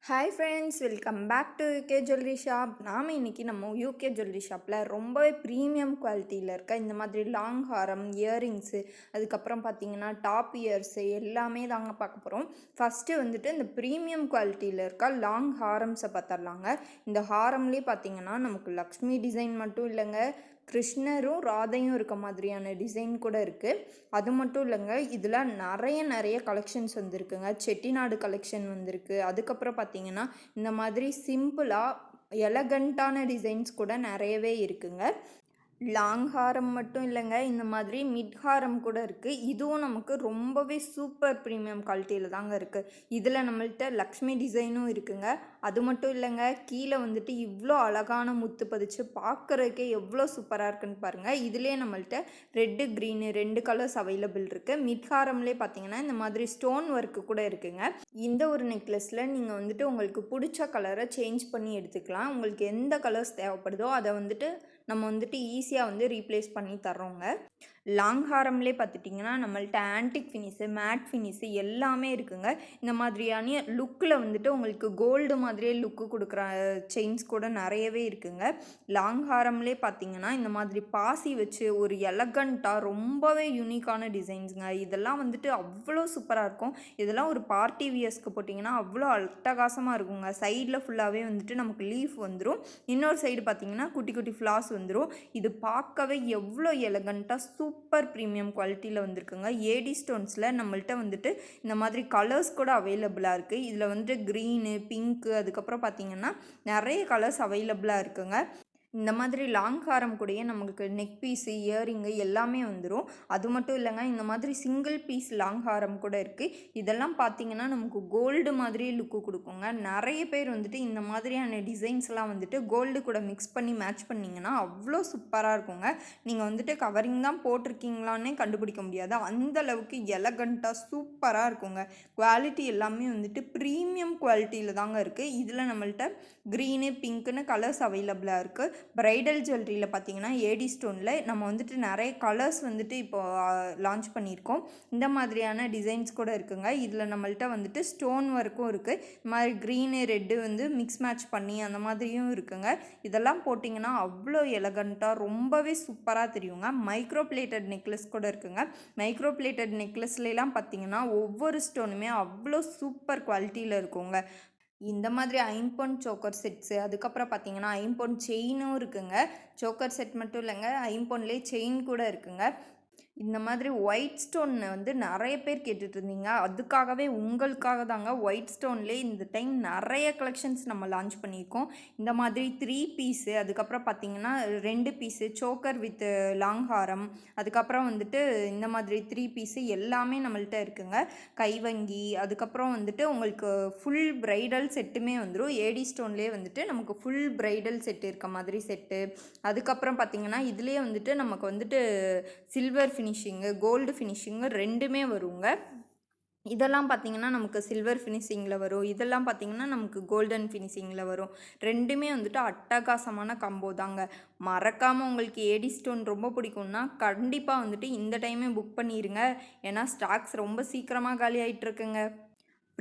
Hi friends, welcome back to UK jewellery shop. நாம் இன்றைக்கி நம்ம யூகே ஜுவல்லரி ஷாப்பில் ரொம்பவே ப்ரீமியம் குவாலிட்டியில் இருக்க இந்த மாதிரி லாங் ஹாரம், இயரிங்ஸு, அதுக்கப்புறம் பார்த்திங்கன்னா டாப் இயர்ஸு எல்லாமே தாங்க பார்க்க போகிறோம். ஃபஸ்ட்டு வந்துட்டு இந்த ப்ரீமியம் குவாலிட்டியில் இருக்க லாங் ஹாரம்ஸை பார்த்துடலாங்க. இந்த ஹாரம்லேயே பார்த்திங்கன்னா நமக்கு லக்ஷ்மி டிசைன் மட்டும் இல்லைங்க, கிருஷ்ணரும் ராதையும் இருக்க மாதிரியான டிசைன் கூட இருக்குது. அது மட்டும் இல்லைங்க, இதில் நிறைய கலெக்ஷன்ஸ் வந்திருக்குங்க. செட்டிநாடு கலெக்ஷன் வந்திருக்கு. அதுக்கப்புறம் பார்த்திங்கன்னா இந்த மாதிரி சிம்பிளாக எலகண்ட்டான டிசைன்ஸ் கூட நிறையவே இருக்குங்க. லாங் ஹாரம் மட்டும் இல்லைங்க, இந்த மாதிரி மிட் ஹாரம் கூட இருக்குது. இதுவும் நமக்கு ரொம்பவே சூப்பர் ப்ரீமியம் குவாலிட்டியில் தாங்க இருக்குது. இதில் நம்மள்கிட்ட லக்ஷ்மி டிசைனும் இருக்குங்க. அது மட்டும் இல்லைங்க, கீழே வந்துட்டு இவ்வளோ அழகான முத்து பதிச்சு பார்க்குறதுக்கே எவ்வளோ சூப்பராக இருக்குன்னு பாருங்கள். இதிலே நம்மள்கிட்ட ரெட்டு க்ரீனு 2 கலர்ஸ் அவைலபிள் இருக்குது. மிட் ஹாரம்லேயே பார்த்தீங்கன்னா இந்த மாதிரி ஸ்டோன் ஒர்க்கு கூட இருக்குங்க. இந்த ஒரு நெக்லஸில் நீங்கள் வந்துட்டு உங்களுக்கு பிடிச்ச கலரை சேஞ்ச் பண்ணி எடுத்துக்கலாம். உங்களுக்கு எந்த கலர்ஸ் தேவைப்படுதோ அதை வந்துட்டு நம்ம வந்துட்டு ஈஸியாக வந்து ரீப்ளேஸ் பண்ணி தர்றோங்க. லாங் ஹாரம்லேயே பார்த்துட்டிங்கன்னா நம்மள்ட்ட ஆன்டிக் ஃபினிஷு, மேட் ஃபினிஷு எல்லாமே இருக்குங்க. இந்த மாதிரியான லுக்கில் வந்துட்டு உங்களுக்கு கோல்டு மாதிரியே லுக்கு கொடுக்குற செயின்ஸ் கூட நிறையவே இருக்குங்க. லாங் ஹாரம்லேயே பார்த்தீங்கன்னா இந்த மாதிரி பாசி வச்சு ஒரு எலகண்ட்டாக ரொம்பவே யூனிக்கான டிசைன்ஸுங்க. இதெல்லாம் வந்துட்டு அவ்வளோ சூப்பராக இருக்கும். இதெல்லாம் ஒரு பார்ட்டி வியர்ஸ்க்கு போட்டிங்கன்னா அவ்வளோ அட்டகாசமாக இருக்குங்க. சைடில் ஃபுல்லாகவே வந்துட்டு நமக்கு லீஃப் வந்துடும். இன்னொரு சைடு பார்த்திங்கன்னா குட்டி குட்டி ஃப்ளாஸ் வந்துடும். இது பார்க்கவே எவ்வளோ எலகண்ட்டாக சூப்பர் ப்ரீமியம் குவாலிட்டியில் வந்திருக்குங்க. ஏடி ஸ்டோன்ஸில் நம்மள்ட்ட வந்துட்டு இந்த மாதிரி கலர்ஸ் கூட அவைலபிளாக இருக்குது. இதில் வந்துட்டு க்ரீனு, பிங்க்கு, அதுக்கப்புறம் பார்த்திங்கன்னா நிறைய கலர்ஸ் அவைலபிளாக இருக்குங்க. இந்த மாதிரி லாங் ஹாரம் கூடயே நமக்கு நெக் பீஸு, இயரிங்கு எல்லாமே வந்துடும். அது மட்டும் இல்லைங்க, இந்த மாதிரி சிங்கிள் பீஸ் லாங் ஹாரம் கூட இருக்குது. இதெல்லாம் பார்த்திங்கன்னா நமக்கு கோல்டு மாதிரியே லுக்கு கொடுக்குங்க. நிறைய பேர் வந்துட்டு இந்த மாதிரியான டிசைன்ஸ்லாம் வந்துட்டு கோல்டு கூட மிக்ஸ் பண்ணி மேட்ச் பண்ணிங்கன்னா அவ்வளோ சூப்பராக இருக்குங்க. நீங்கள் வந்துட்டு கவரிங் தான் போட்டிருக்கீங்களான்னே கண்டுபிடிக்க முடியாது. அந்தளவுக்கு எலகண்ட்டாக சூப்பராக இருக்குங்க. குவாலிட்டி எல்லாமே வந்துட்டு ப்ரீமியம் குவாலிட்டியில் தாங்க இருக்குது. இதில் நம்மள்ட்ட க்ரீனு, பிங்க்குன்னு கலர்ஸ் அவைலபிளாக இருக்குது. ப்ரைடல் ஜுவல்லரியில் பார்த்தீங்கன்னா ஏடி ஸ்டோனில் நம்ம வந்துட்டு நிறைய கலர்ஸ் வந்துட்டு இப்போது லான்ச் பண்ணியிருக்கோம். இந்த மாதிரியான டிசைன்ஸ் கூட இருக்குங்க. இதில் நம்மள்ட்ட வந்துட்டு ஸ்டோன் ஒர்க்கும் இருக்குது. இந்த மாதிரி க்ரீனு, ரெட்டு வந்து மிக்ஸ் மேட்ச் பண்ணி அந்த மாதிரியும் இருக்குங்க. இதெல்லாம் போட்டிங்கன்னா அவ்வளோ எலகண்ட்டாக ரொம்பவே சூப்பராக தெரியுங்க. மைக்ரோ பிளேட்டட் நெக்லஸ் கூட இருக்குங்க. மைக்ரோ பிளேட்டட் நெக்லஸ்லாம் பார்த்தீங்கன்னா ஒவ்வொரு ஸ்டோனுமே அவ்வளோ சூப்பர் குவாலிட்டியில் இருக்குங்க. இந்த மாதிரி ஐம்பொன் சோக்கர் செட்ஸு, அதுக்கப்புறம் பார்த்தீங்கன்னா ஐம்பொன் செயினும் இருக்குங்க. சோக்கர் செட் மட்டும் இல்லைங்க, ஐம்பொன்லேயே செயின் கூட இருக்குங்க. இந்த மாதிரி ஒயிட் ஸ்டோன் வந்து நிறைய பேர் கேட்டுட்டு இருந்தீங்க. அதுக்காகவே உங்களுக்காக தாங்க ஒயிட் ஸ்டோன்லேயே இந்த டைம் நிறைய கலெக்ஷன்ஸ் நம்ம லான்ச் பண்ணியிருக்கோம். இந்த மாதிரி 3 பீஸு, அதுக்கப்புறம் பார்த்திங்கன்னா 2 பீஸு சோக்கர் வித் லாங் ஹாரம், அதுக்கப்புறம் வந்துட்டு இந்த மாதிரி 3 பீஸு எல்லாமே நம்மள்ட்ட இருக்குங்க. கைவங்கி, அதுக்கப்புறம் வந்துட்டு உங்களுக்கு ஃபுல் ப்ரைடல் செட்டுமே வந்துடும். ஏடி ஸ்டோன்லேயே வந்துட்டு நமக்கு ஃபுல் ப்ரைடல் செட்டு இருக்க மாதிரி செட்டு. அதுக்கப்புறம் பார்த்திங்கன்னா இதுலேயே வந்துட்டு நமக்கு வந்துட்டு சில்வர் ஃபினிஷிங்கு, கோல்டு ஃபினிஷிங்கு 2மே வருங்க. இதெல்லாம் பார்த்திங்கன்னா நமக்கு சில்வர் ஃபினிஷிங்கில் வரும். இதெல்லாம் பார்த்திங்கன்னா நமக்கு கோல்டன் ஃபினிஷிங்கில் வரும். 2மே வந்துட்டு அட்டகாசமான காம்போ தாங்க. மறக்காமல் உங்களுக்கு ஏடி ஸ்டோன் ரொம்ப பிடிக்கும்னா கண்டிப்பாக வந்துட்டு இந்த டைமே புக் பண்ணிடுங்க. ஏன்னா ஸ்டாக்ஸ் ரொம்ப சீக்கிரமாக காலி ஆகிட்டுருக்குங்க.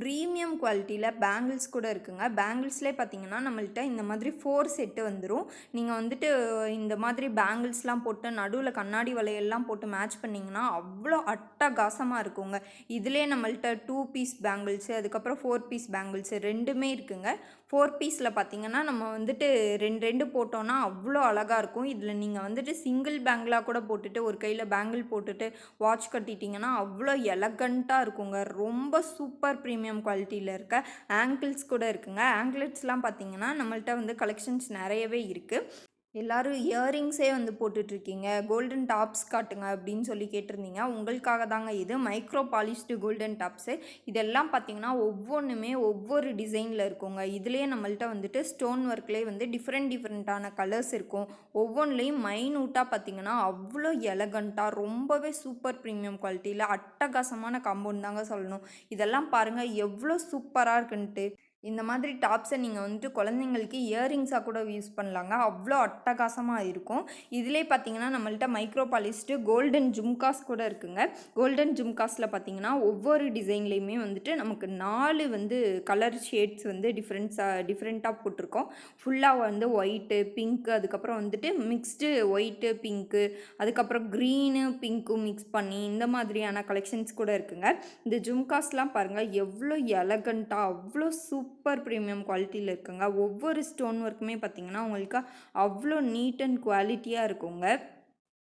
ப்ரீமியம் குவாலிட்டியில் பேங்கிள்ஸ் கூட இருக்குங்க. பேங்கிள்ஸ்லேயே பார்த்தீங்கன்னா நம்மள்ட்ட இந்த மாதிரி 4 செட்டு வந்துடும். நீங்கள் வந்துட்டு இந்த மாதிரி பேங்கிள்ஸ்லாம் போட்டு நடுவில் கண்ணாடி வளையல்லாம் போட்டு மேட்ச் பண்ணிங்கன்னா அவ்வளோ அட்டகாசமாக இருக்குங்க. இதிலே நம்மள்ட்ட 2 பீஸ் பேங்கிள்ஸு, அதுக்கப்புறம் 4 பீஸ் பேங்கிள்ஸு 2மே இருக்குங்க. 4 பீஸில் பார்த்தீங்கன்னா நம்ம வந்துட்டு 2 போட்டோன்னா அவ்வளோ அழகாக இருக்கும். இதில் நீங்கள் வந்துட்டு சிங்கிள் பேங்கிளாக கூட போட்டுட்டு ஒரு கையில் பேங்கிள் போட்டுட்டு வாட்ச் கட்டிட்டிங்கன்னா அவ்வளோ எலகண்ட்டாக இருக்குங்க. ரொம்ப சூப்பர் ப்ரீமியம் குவாலிட்டியில் இருக்க ஆங்கிள்ஸ் கூட இருக்குங்க. ஆங்கிள்ஸ்லாம் பார்த்தீங்கன்னா நம்மள்ட்ட வந்து கலெக்ஷன்ஸ் நிறையவே இருக்குது. எல்லோரும் இயரிங்ஸே வந்து போட்டுட்ருக்கீங்க, கோல்டன் டாப்ஸ் காட்டுங்க அப்படின்னு சொல்லி கேட்டிருந்தீங்க. உங்களுக்காக தாங்க இது மைக்ரோ பாலிஷ்டு கோல்டன் டாப்ஸு. இதெல்லாம் பார்த்திங்கன்னா ஒவ்வொன்றுமே ஒவ்வொரு டிசைனில் இருக்குங்க. இதுலேயே நம்மள்ட்ட வந்துட்டு ஸ்டோன் ஒர்க்லேயே வந்து டிஃப்ரெண்ட்டான கலர்ஸ் இருக்கும். ஒவ்வொன்றுலேயும் மைனூட்டாக பார்த்திங்கன்னா அவ்வளோ எலகண்ட்டாக ரொம்பவே சூப்பர் ப்ரீமியம் குவாலிட்டியில் அட்டகாசமான காம்பவுண்ட் தாங்க சொல்லணும். இதெல்லாம் பாருங்கள் எவ்வளோ சூப்பராக இருக்குன்ட்டு. இந்த மாதிரி டாப்ஸை நீங்கள் வந்துட்டு குழந்தைங்களுக்கு இயரிங்ஸாக கூட யூஸ் பண்ணலாங்க. அவ்வளோ அட்டகாசமாக இருக்கும். இதிலே பார்த்தீங்கன்னா நம்மள்ட்ட மைக்ரோ பாலிஷ்டு கோல்டன் ஜும்காஸ் கூட இருக்குங்க. கோல்டன் ஜும்காஸில் பார்த்தீங்கன்னா ஒவ்வொரு டிசைன்லேயுமே வந்துட்டு நமக்கு 4 வந்து கலர் ஷேட்ஸ் வந்து டிஃப்ரெண்ட்டாக போட்டிருக்கோம். ஃபுல்லாக வந்து ஒயிட்டு, பிங்க்கு, அதுக்கப்புறம் வந்துட்டு மிக்ஸ்டு ஒயிட்டு, பிங்க்கு, அதுக்கப்புறம் க்ரீனு, பிங்க்கும் மிக்ஸ் பண்ணி இந்த மாதிரியான கலெக்ஷன்ஸ் கூட இருக்குங்க. இந்த ஜும்காஸ்லாம் பாருங்கள் எவ்வளோ எலகண்ட்டாக அவ்வளோ சூப்பர் ப்ரீமியம் குவாலிட்டியில் இருக்குங்க. ஒவ்வொரு ஸ்டோன் ஒர்க்குமே பார்த்திங்கன்னா உங்களுக்கு அவ்வளோ நீட் அண்ட் குவாலிட்டியாக இருக்குங்க.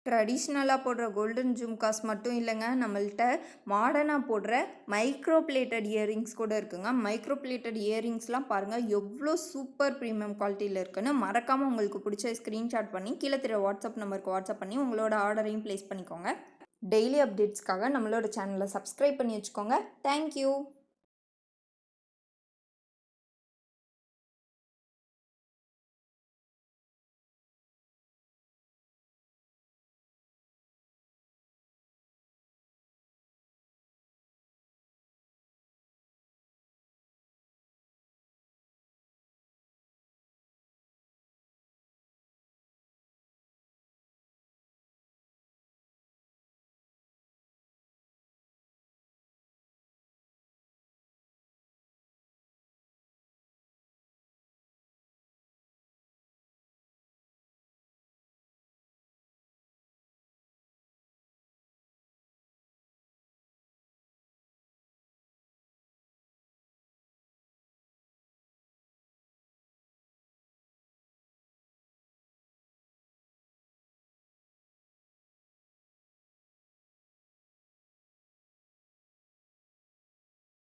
ட்ரெடிஷ்னலாக போடுற கோல்டன் ஜும்காஸ் மட்டும் இல்லைங்க, நம்மள்ட்ட மாடர்னாக போடுற மைக்ரோ பிளேட்டட் இயரிங்ஸ் கூட இருக்குங்க. மைக்ரோ பிளேட்டட் இயரிங்ஸ்லாம் பாருங்கள் எவ்வளோ சூப்பர் ப்ரீமியம் குவாலிட்டியில் இருக்குன்னு. மறக்காமல் உங்களுக்கு பிடிச்ச ஸ்க்ரீன்ஷாட் பண்ணி கீழே தெரிய வாட்ஸ்அப் நம்பருக்கு வாட்ஸ்அப் பண்ணி உங்களோட ஆர்டரையும் ப்ளேஸ் பண்ணிக்கோங்க. டெய்லி அப்டேட்ஸ்க்காக நம்மளோட சேனலை சப்ஸ்கிரைப் பண்ணி வச்சுக்கோங்க. தேங்க்யூ.